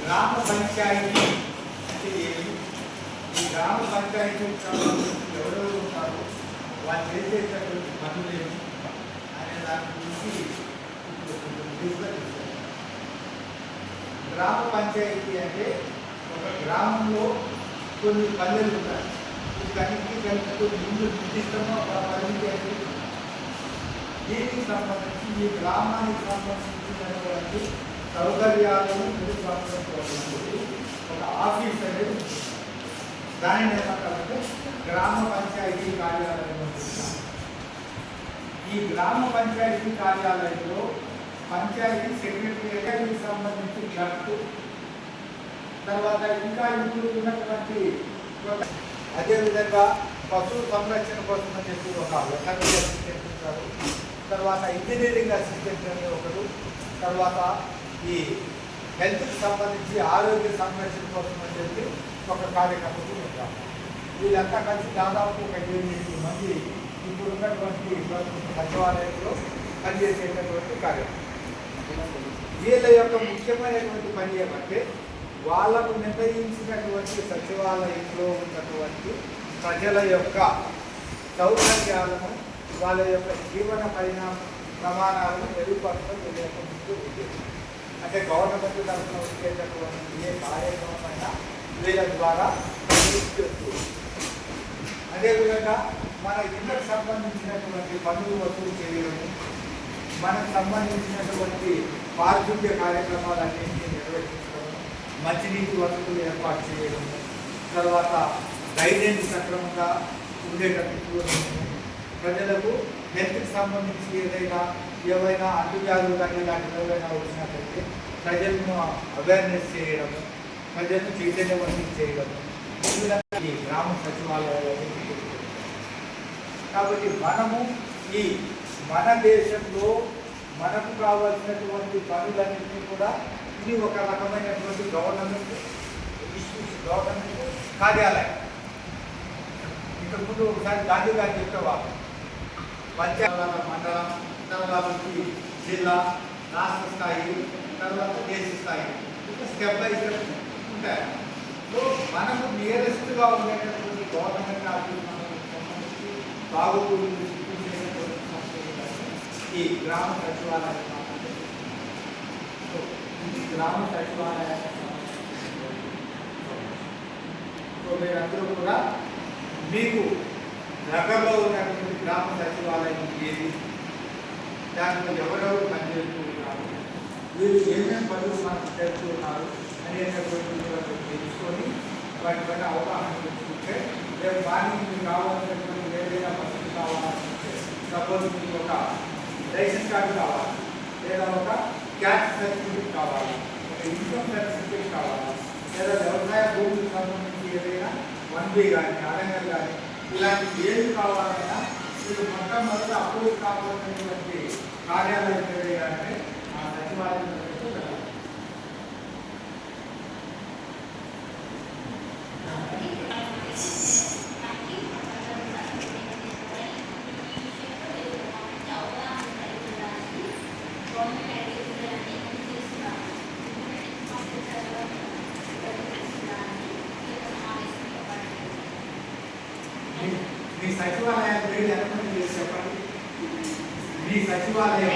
గ్రామ పంచాయతీ అంటే ఏమి, ఈ గ్రామ పంచాయతీ ఎవరెవరు ఉంటారు, వాళ్ళు చేసేటటువంటి పనులు ఏమి అనే దాని గురించి గ్రామ పంచాయతీ అంటే ఒక గ్రామంలో కొన్ని పల్లెలు ఉంటాయి. వీటన్నిటికీ కలిపి ముందు నిర్దిష్టంగా ఒక పరిమితి. దీనికి సంబంధించి ఈ గ్రామానికి సంబంధించినటువంటి సౌకర్యాలను మెరుగుపరచడానికి ఒక ఆఫీస్ అనేది ఉంటుంది. దానిని ఏమంటారంటే గ్రామ పంచాయతీ కార్యాలయం ఉంటుంది. ఈ గ్రామ పంచాయతీ కార్యాలయంలో పంచాయతీ సెక్రటరీకి సంబంధించి క్లర్క్, తర్వాత ఇంకా ఇప్పుడు ఉన్నటువంటి అదేవిధంగా పశువు సంరక్షణ కోసం అని చెప్పి ఒక వెటర్నరీ అసిస్టెంట్ ఉంటారు. తర్వాత ఇంజనీరింగ్ అసిస్టెంట్ అనే ఒకరు, తర్వాత ఈ హెల్త్కి సంబంధించి ఆరోగ్య సంరక్షణ కోసం అని చెప్పి ఒక కార్యకర్తలు ఉంటారు. వీళ్ళంతా కలిసి దాదాపు ఒక 8 మంది ఇప్పుడు ఉన్నటువంటి సచివాలయంలో పనిచేసేటటువంటి కార్యక్రమం. వీళ్ళ యొక్క ముఖ్యమైనటువంటి పని ఏమంటే వాళ్ళకు నిర్ణయించినటువంటి సచివాలయంలో ఉన్నటువంటి ప్రజల యొక్క సౌకర్యాలను, వాళ్ళ యొక్క జీవన ప్రమాణాలను మెరుగుపరచడం వీళ్ళ యొక్క ముఖ్య ఉద్దేశం. అంటే గవర్నమెంట్ తరఫున వచ్చేటటువంటి ఏ కార్యక్రమమైనా వీళ్ళ ద్వారా చేస్తుంది. అదేవిధంగా మన ఇళ్ళకు సంబంధించినటువంటి పనులు వసూలు చేయడము, మనకు సంబంధించినటువంటి పారిశుద్ధ్య కార్యక్రమాలన్నింటినీ నిర్వహించడం, మంచినీటి వసతులు ఏర్పాటు చేయడం, తర్వాత డ్రైనేజ్ సక్రమంగా ఉండేటట్టు చూడడం, ప్రజలకు హెల్త్కి సంబంధించి ఏవైనా అంటువ్యాధులు కానీ ఇలాంటివి ఏవైనా వచ్చినట్లయితే ప్రజలను అవేర్నెస్ చేయడం, ప్రజలను చైతన్యవంతం చేయడం, ఈ గ్రామ సచివాలయాలు. కాబట్టి మనము ఈ మన దేశంలో మనకు కావాల్సినటువంటి పనులన్నింటినీ కూడా ఇది ఒక రకమైనటువంటి గవర్నమెంట్ ఇష్యూస్, గవర్నమెంట్ కార్యాలయం. ఇంతకుముందు ఒకసారి గాంధీ గారు చెప్పేవాళ్ళు పంచాయతీ, మండలం, తర్వాత జిల్లా, రాష్ట్ర స్థాయి, తర్వాత దేశ స్థాయి, స్టెప్ బై స్టెప్ ఉంటాయి. సో మనకు నియరెస్ట్గా ఉండేటటువంటి గవర్నమెంట్ ఆఫీస్ సంబంధించి బాగోగులు ఈ గ్రామ సచివాలయం. ఇది గ్రామ సచివాలయం. సో మీరందరూ కూడా మీకు దగ్గరలో ఉన్నటువంటి గ్రామ సచివాలయం ఏది, దాంట్లో ఎవరెవరు పనిచేస్తూ ఉన్నారు, వీళ్ళు ఏమేమి పనులు మనకు చేస్తున్నారు అనేటటువంటి తెలుసుకొని వాటి పైన అవగాహన తెచ్చుకుంటే రేపు వారికి మీకు కావాల్సినటువంటి ఏదైనా వసతి కావాలంటే, సపోజ్ మీకు ఒక రేషన్ కార్డు కావాలి, లేదా ఒక క్యాస్ట్ సర్టిఫికేట్ కావాలి, ఒక ఇన్కమ్ సర్టిఫికేట్ కావాలి, లేదా వ్యవసాయ భూమికి సంబంధించి ఏదైనా 1B కానీ అడంగల్ కానీ ఇలాంటి ఏది కావాలన్నా మీరు మొట్టమొదటి అప్రూవ్ కావాల్సినటువంటి కార్యాలయం ఏదైనా ఆ సచివాలయం మీ సచివాలయం పేరు ఎంతమంది చెప్పండి. మీ సచివాలయం